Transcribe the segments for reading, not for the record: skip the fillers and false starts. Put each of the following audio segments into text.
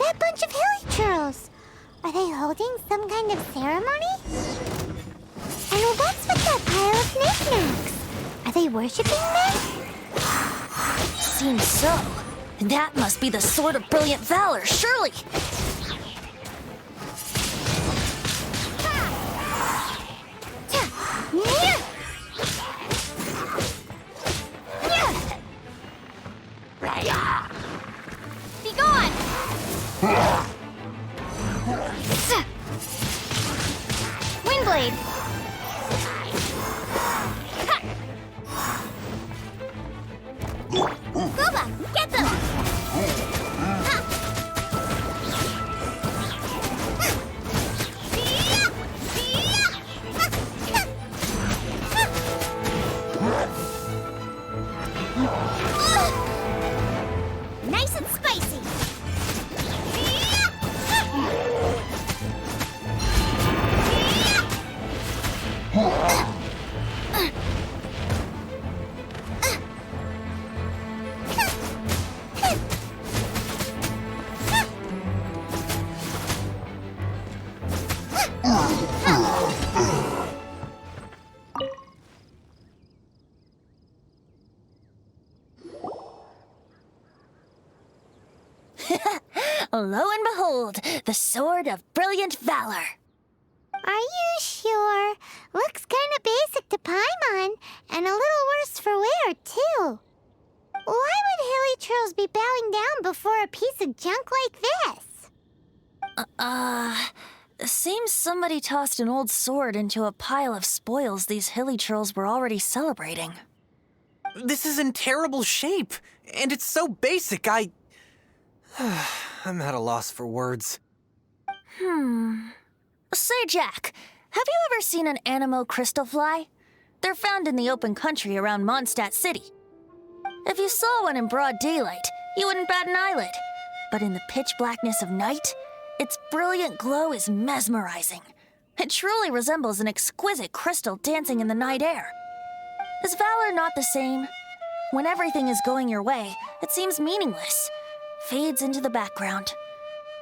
That bunch of hilly churls. Are they holding some kind of ceremony? And what's with that pile of knickknacks? Are they worshipping me? Seems so. That must be the Sword of Brilliant Valor, surely. Be gone! Windblade! Gooba, get them! Nice and spicy! Lo and behold, the Sword of Brilliant Valor. Are you sure? Looks kinda basic to Paimon, and a little worse for wear, too. Why would hilly churls be bowing down before a piece of junk like this? Seems somebody tossed an old sword into a pile of spoils these hilly churls were already celebrating. This is in terrible shape, and it's so basic, I'm at a loss for words. Say, Jack, have you ever seen an Anemo crystal fly? They're found in the open country around Mondstadt City. If you saw one in broad daylight, you wouldn't bat an eyelid. But in the pitch blackness of night, its brilliant glow is mesmerizing. It truly resembles an exquisite crystal dancing in the night air. Is valor not the same? When everything is going your way, it seems meaningless, fades into the background.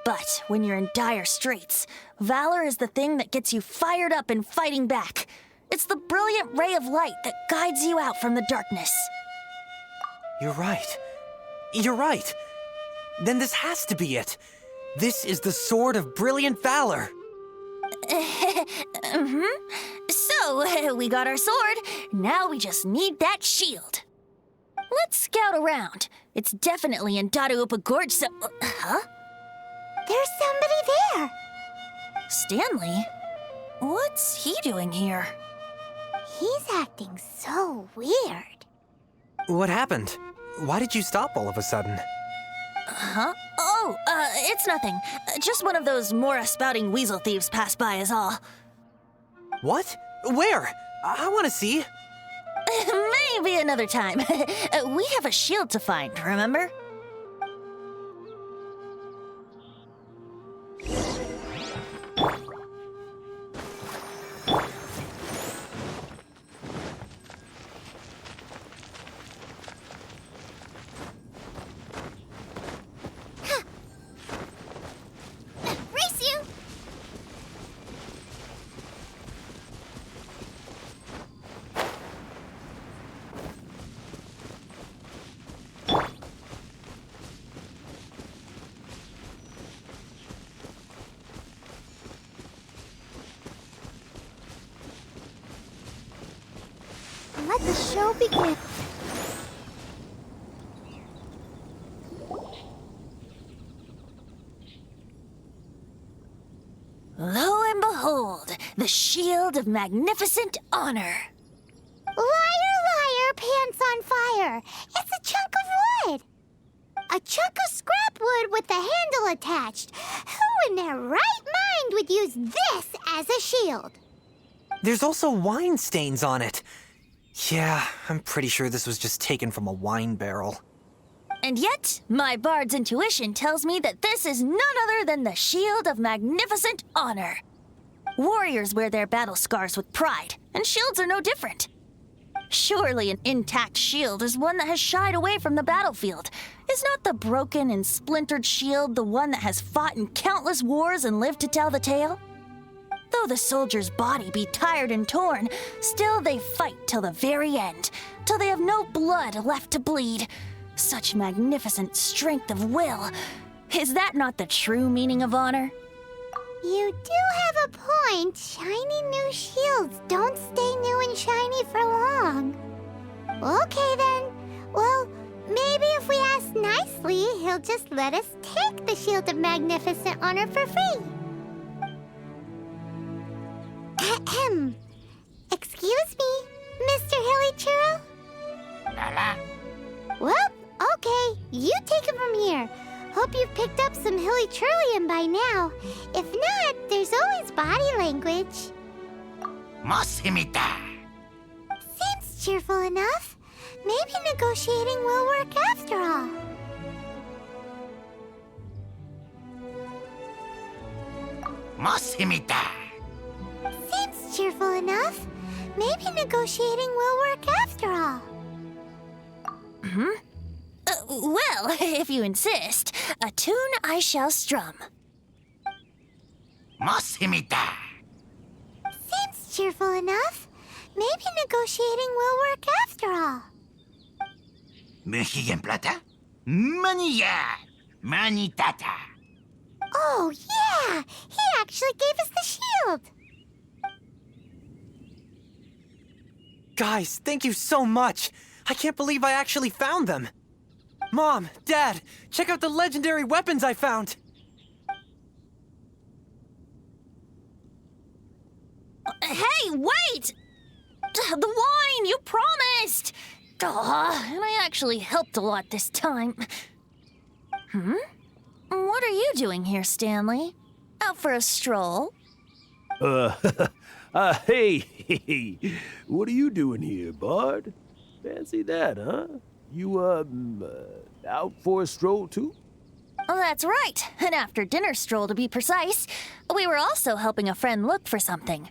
But when you're in dire straits, valor is the thing that gets you fired up and fighting back. It's the brilliant ray of light that guides you out from the darkness. You're right. You're right. Then this has to be it. This is the Sword of Brilliant Valor. So, we got our sword. Now we just need that shield. Let's scout around. It's definitely in Dadaupa Gorge, so... Huh? There's somebody there. Stanley? What's he doing here? He's acting so weird. What happened? Why did you stop all of a sudden? Huh? Oh, it's nothing. Just one of those Mora-spouting weasel thieves passed by is all. What? Where? I want to see. Maybe another time. We have a shield to find, remember? Race you! Let the show begin. Lo and behold, the shield of magnificent honor. Liar, liar, pants on fire. It's a chunk of wood. A chunk of scrap wood with the handle attached. Who in their right mind would use this as a shield? There's also wine stains on it. Yeah, I'm pretty sure this was just taken from a wine barrel. And yet, my bard's intuition tells me that this is none other than the shield of magnificent honor. Warriors wear their battle scars with pride, and shields are no different. Surely an intact shield is one that has shied away from the battlefield. Is not the broken and splintered shield the one that has fought in countless wars and lived to tell the tale? Though the soldier's body be tired and torn, still they fight till the very end, till they have no blood left to bleed. Such magnificent strength of will. Is that not the true meaning of honor? You do have a point. Shiny new shields don't stay new and shiny for long. Okay then. Well, maybe if we ask nicely, he'll just let us take the Shield of Magnificent Honor for free. Ahem. Excuse me, Mr. Hilly Churro? Lala. Well, okay. You take it from here. Hope you've picked up some Hilly Churlium by now. If not, there's always body language. Mosimita. Seems cheerful enough. Maybe negotiating will work after all. Mosimita. Seems cheerful enough. Maybe negotiating will work after all. Well, if you insist, a tune I shall strum. Mosimita. Seems cheerful enough. Maybe negotiating will work after all. Mejilla en plata. Manilla. Manitata. Oh, yeah! He actually gave us the shield! Guys, thank you so much. I can't believe I actually found them. Mom, Dad, check out the legendary weapons I found. Hey, wait! The wine, you promised! And I actually helped a lot this time. What are you doing here, Stanley? Out for a stroll? Hey, what are you doing here, Bard? Fancy that, huh? You, out for a stroll, too? Oh, that's right. An after-dinner stroll, to be precise. We were also helping a friend look for something.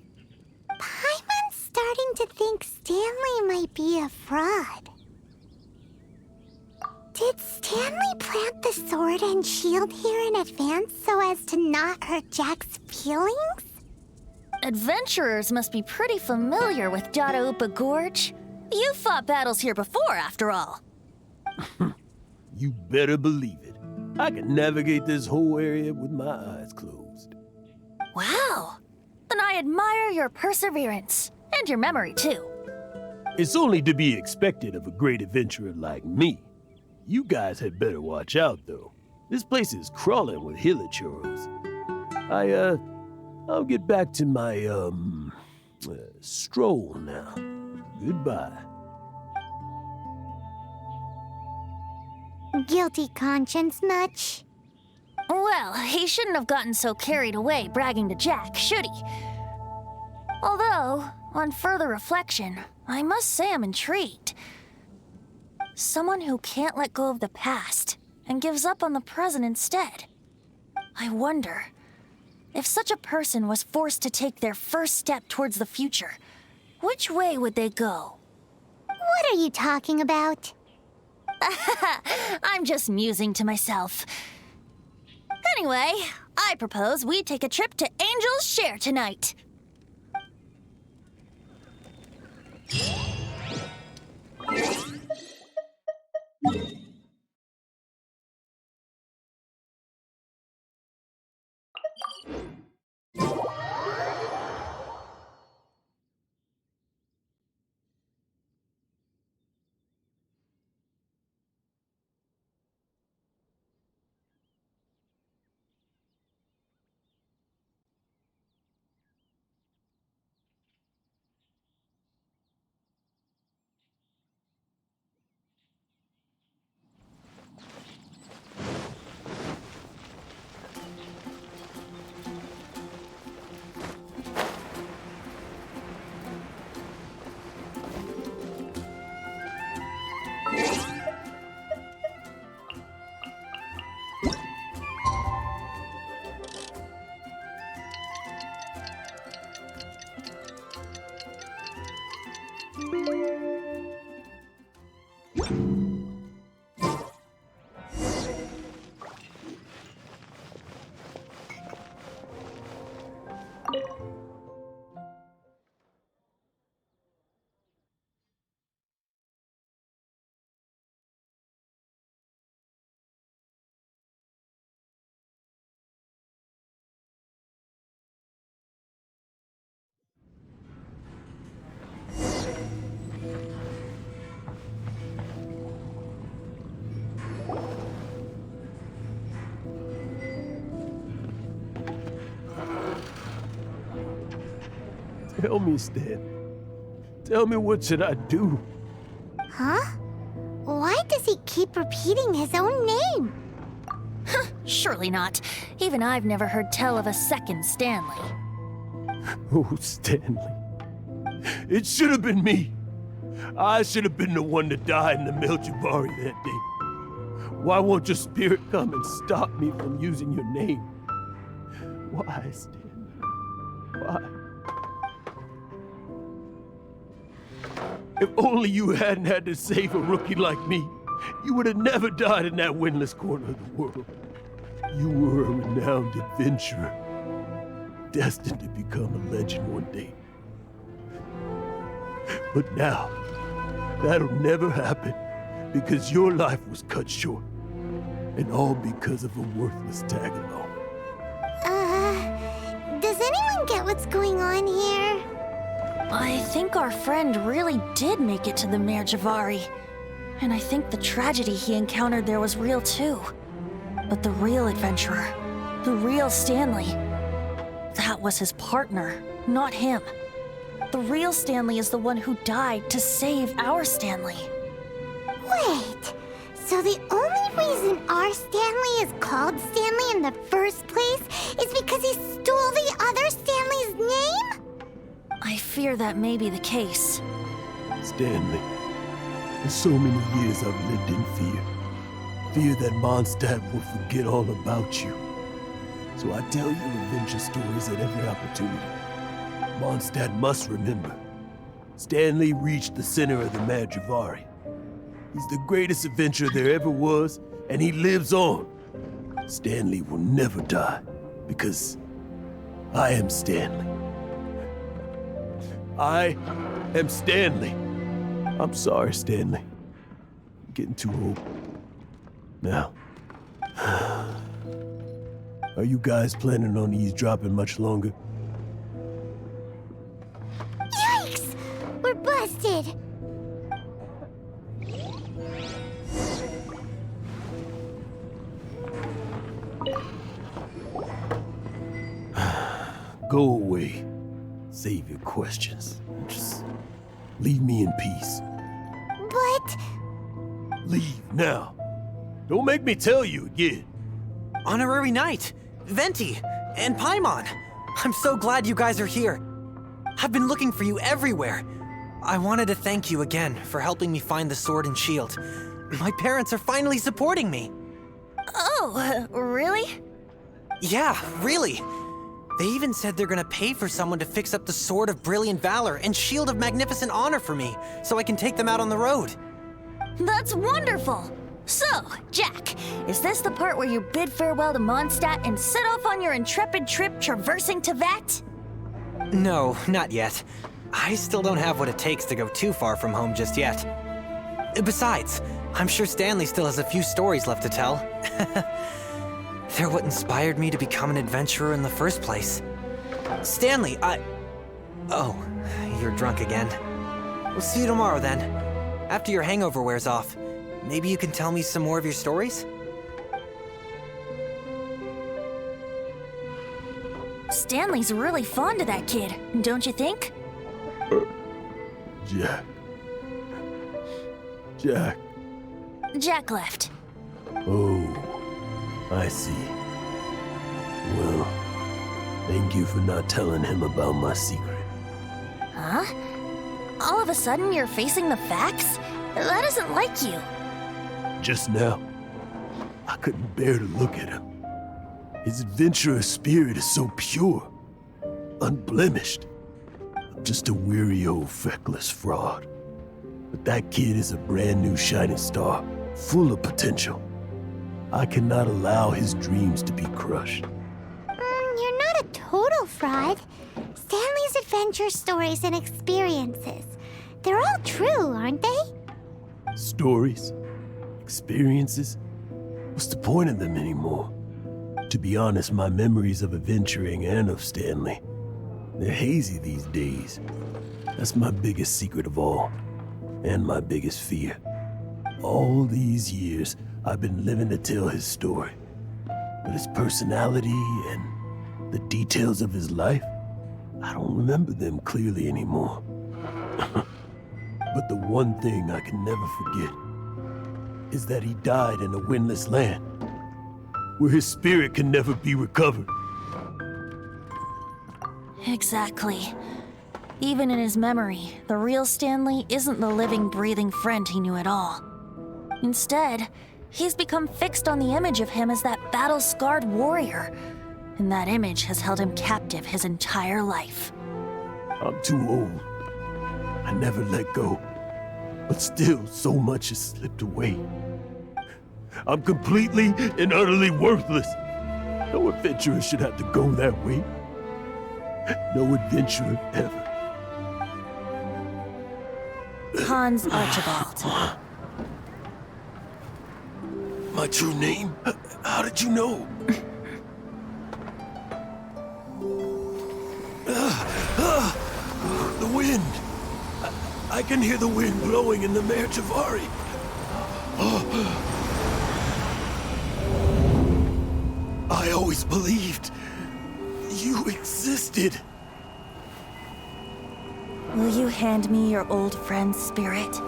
Paimon's starting to think Stanley might be a fraud. Did Stanley plant the sword and shield here in advance so as to not hurt Jack's feelings? Adventurers must be pretty familiar with Dadaupa Gorge. You fought battles here before, after all. You better believe it. I can navigate this whole area with my eyes closed. Wow. Then I admire your perseverance. And your memory, too. It's only to be expected of a great adventurer like me. You guys had better watch out, though. This place is crawling with hilichurros. I'll get back to my, stroll now. Goodbye. Guilty conscience much? Well, he shouldn't have gotten so carried away bragging to Jack, should he? Although, on further reflection, I must say I'm intrigued. Someone who can't let go of the past and gives up on the present instead. I wonder, if such a person was forced to take their first step towards the future, which way would they go? What are you talking about? I'm just musing to myself. Anyway, I propose we take a trip to Angel's Share tonight. Tell me, Stan. Tell me, what should I do? Huh? Why does he keep repeating his own name? Surely not. Even I've never heard tell of a second Stanley. Oh, Stanley. It should have been me. I should have been the one to die in the Melchivari that day. Why won't your spirit come and stop me from using your name? Why, Stanley? Why? If only you hadn't had to save a rookie like me, you would have never died in that windless corner of the world. You were a renowned adventurer, destined to become a legend one day. But now, that'll never happen because your life was cut short, and all because of a worthless tag-along. Does anyone get what's going on here? I think our friend really did make it to the Merjavari. And I think the tragedy he encountered there was real too. But the real adventurer, the real Stanley, that was his partner, not him. The real Stanley is the one who died to save our Stanley. Wait, so the only reason our Stanley is called Stanley in the first place is because he stole the other Stanley's name? I fear that may be the case. Stanley, for so many years I've lived in fear. Fear that Mondstadt will forget all about you. So I tell you adventure stories at every opportunity. Mondstadt must remember. Stanley reached the center of the Merjavari. He's the greatest adventurer there ever was, and he lives on. Stanley will never die, because I am Stanley. I am Stanley. I'm sorry, Stanley. I'm getting too old. Now, are you guys planning on eavesdropping much longer? Yikes! We're busted! Go away. Save your questions. Just leave me in peace. But... Leave now. Don't make me tell you again. Honorary Knight, Venti, and Paimon. I'm so glad you guys are here. I've been looking for you everywhere. I wanted to thank you again for helping me find the sword and shield. My parents are finally supporting me. Oh, really? Yeah, really. They even said they're gonna pay for someone to fix up the Sword of Brilliant Valor and Shield of Magnificent Honor for me, so I can take them out on the road. That's wonderful! So, Jack, is this the part where you bid farewell to Mondstadt and set off on your intrepid trip traversing Tevat? No, not yet. I still don't have what it takes to go too far from home just yet. Besides, I'm sure Stanley still has a few stories left to tell. They're what inspired me to become an adventurer in the first place. Stanley, Oh, you're drunk again. We'll see you tomorrow then. After your hangover wears off. Maybe you can tell me some more of your stories? Stanley's really fond of that kid, don't you think? Jack. Jack. Jack left. Oh, I see. Well, thank you for not telling him about my secret. Huh? All of a sudden you're facing the facts? That isn't like you. Just now, I couldn't bear to look at him. His adventurous spirit is so pure, unblemished. I'm just a weary old feckless fraud. But that kid is a brand new shining star, full of potential. I cannot allow his dreams to be crushed. You're not a total fraud. Stanley's adventure stories and experiences. They're all true, aren't they? Stories? Experiences? What's the point of them anymore? To be honest, my memories of adventuring and of Stanley, they're hazy these days. That's my biggest secret of all, and my biggest fear. All these years, I've been living to tell his story. But his personality and the details of his life, I don't remember them clearly anymore. But the one thing I can never forget is that he died in a windless land, where his spirit can never be recovered. Exactly. Even in his memory, the real Stanley isn't the living, breathing friend he knew at all. Instead, he's become fixed on the image of him as that battle-scarred warrior, and that image has held him captive his entire life. I'm too old. I never let go. But still, so much has slipped away. I'm completely and utterly worthless. No adventurer should have to go that way. No adventurer ever. Hans Archibald. My true name? How did you know? The wind. I can hear the wind blowing in the Mare Javari. I always believed you existed. Will you hand me your old friend's spirit?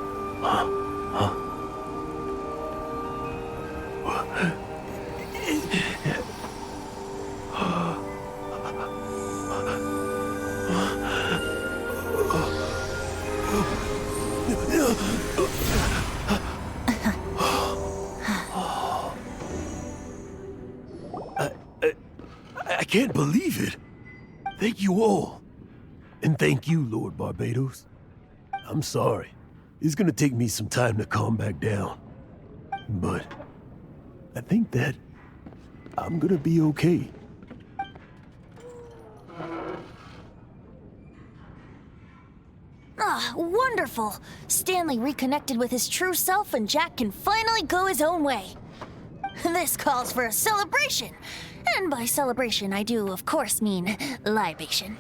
I can't believe it. Thank you all. And thank you, Lord Barbados. I'm sorry. It's gonna take me some time to calm back down. But I think that I'm gonna be okay. Ah, wonderful! Stanley reconnected with his true self and Jack can finally go his own way. This calls for a celebration. And by celebration, I do, of course, mean libation.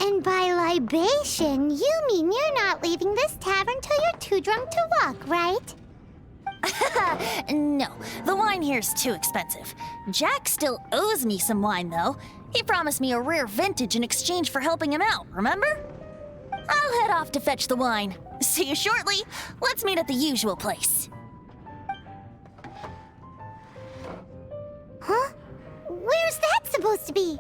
And by libation, you mean you're not leaving this tavern till you're too drunk to walk, right? No, the wine here's too expensive. Jack still owes me some wine, though. He promised me a rare vintage in exchange for helping him out, remember? I'll head off to fetch the wine. See you shortly. Let's meet at the usual place. Huh? Where's that supposed to be?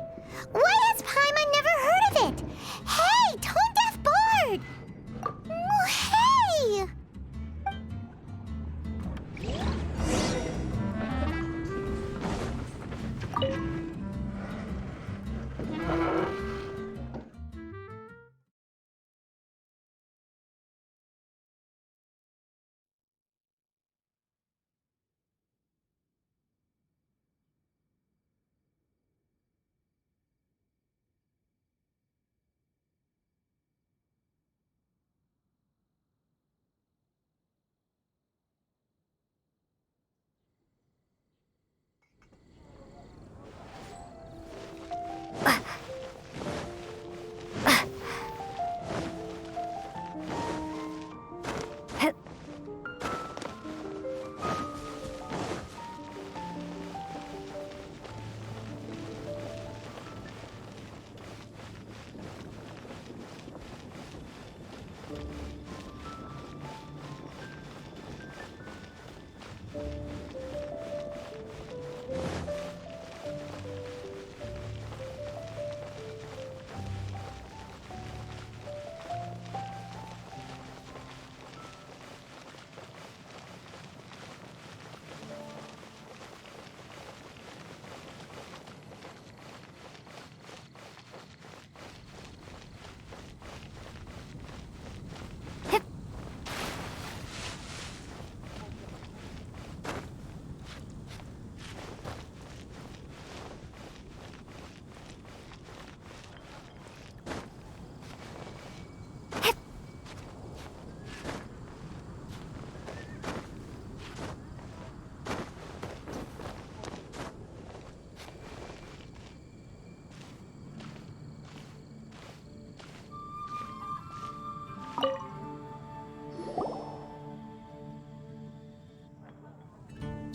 Why has Paimon never heard of it? Hey, Tone Deaf Bard! Oh, hey!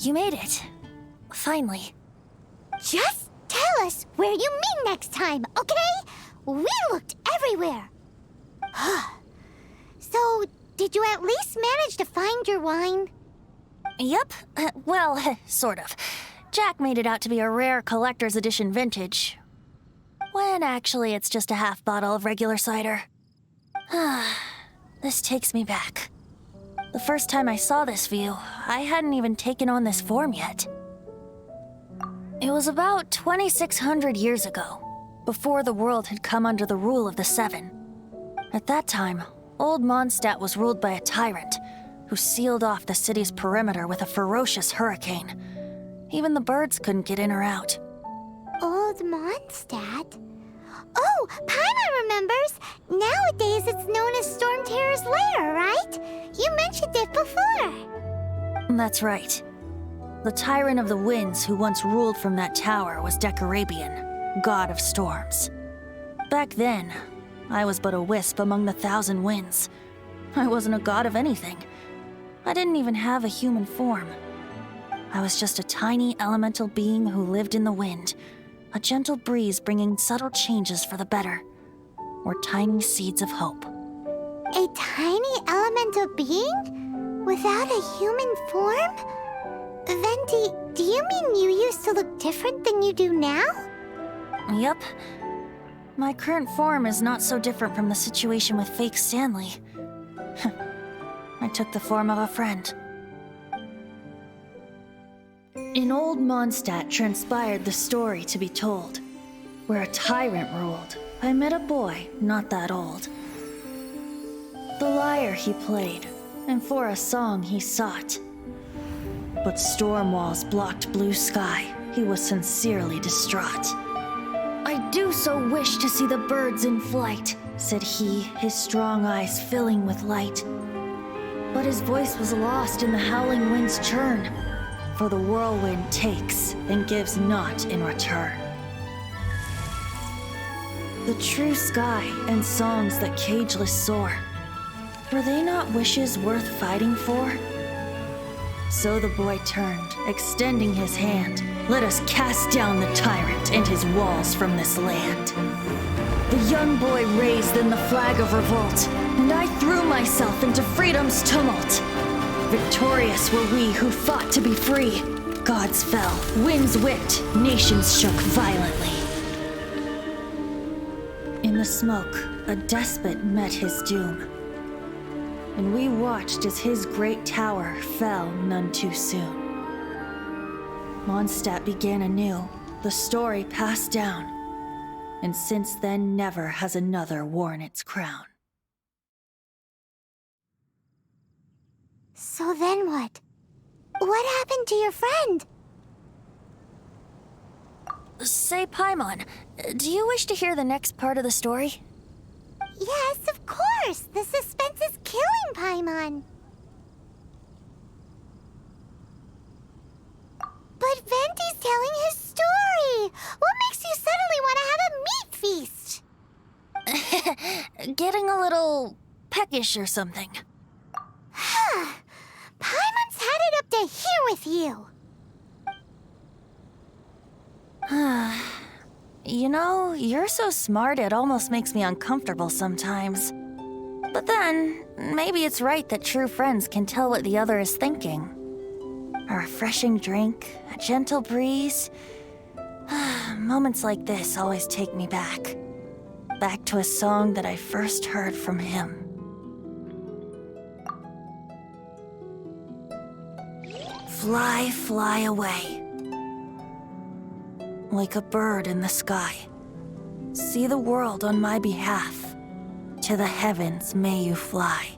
You made it. Finally. Just tell us where you meet next time, okay? We looked everywhere. So, did you at least manage to find your wine? Yep. Well, sort of. Jack made it out to be a rare collector's edition vintage, when actually it's just a half bottle of regular cider. This takes me back. The first time I saw this view, I hadn't even taken on this form yet. It was about 2,600 years ago, before the world had come under the rule of the Seven. At that time, Old Mondstadt was ruled by a tyrant who sealed off the city's perimeter with a ferocious hurricane. Even the birds couldn't get in or out. Old Mondstadt? Oh, Paimon remembers! Nowadays it's known as Storm Terror's lair, right? You mentioned it before. That's right. The Tyrant of the Winds who once ruled from that tower was Decarabian, god of storms. Back then, I was but a wisp among the 1,000 winds. I wasn't a god of anything. I didn't even have a human form. I was just a tiny elemental being who lived in the wind, a gentle breeze bringing subtle changes for the better, or tiny seeds of hope. A tiny elemental being? Without a human form? Venti, do you mean you used to look different than you do now? Yep. My current form is not so different from the situation with fake Stanley. I took the form of a friend. In Old Mondstadt transpired the story to be told. Where a tyrant ruled, I met a boy not that old. The lyre he played, and for a song he sought. But storm walls blocked blue sky, he was sincerely distraught. I do so wish to see the birds in flight, said he, his strong eyes filling with light. But his voice was lost in the howling wind's churn, for the whirlwind takes and gives not in return. The true sky and songs that cageless soar, were they not wishes worth fighting for? So the boy turned, extending his hand. Let us cast down the tyrant and his walls from this land. The young boy raised then the flag of revolt, and I threw myself into freedom's tumult. Victorious were we who fought to be free. Gods fell, winds whipped, nations shook violently. In the smoke, a despot met his doom, and we watched as his great tower fell none too soon. Mondstadt began anew, the story passed down, and since then never has another worn its crown. So then what? What happened to your friend? Say, Paimon, do you wish to hear the next part of the story? Yes, of course! The suspense is killing Paimon! But Venti's telling his story! What makes you suddenly want to have a meat feast? Getting a little peckish or something. Paimon's had it up to here with you! You know, you're so smart it almost makes me uncomfortable sometimes. But then, maybe it's right that true friends can tell what the other is thinking. A refreshing drink, a gentle breeze. Moments like this always take me back. Back to a song that I first heard from him. Fly, fly away. Like a bird in the sky. See the world on my behalf. To the heavens may you fly.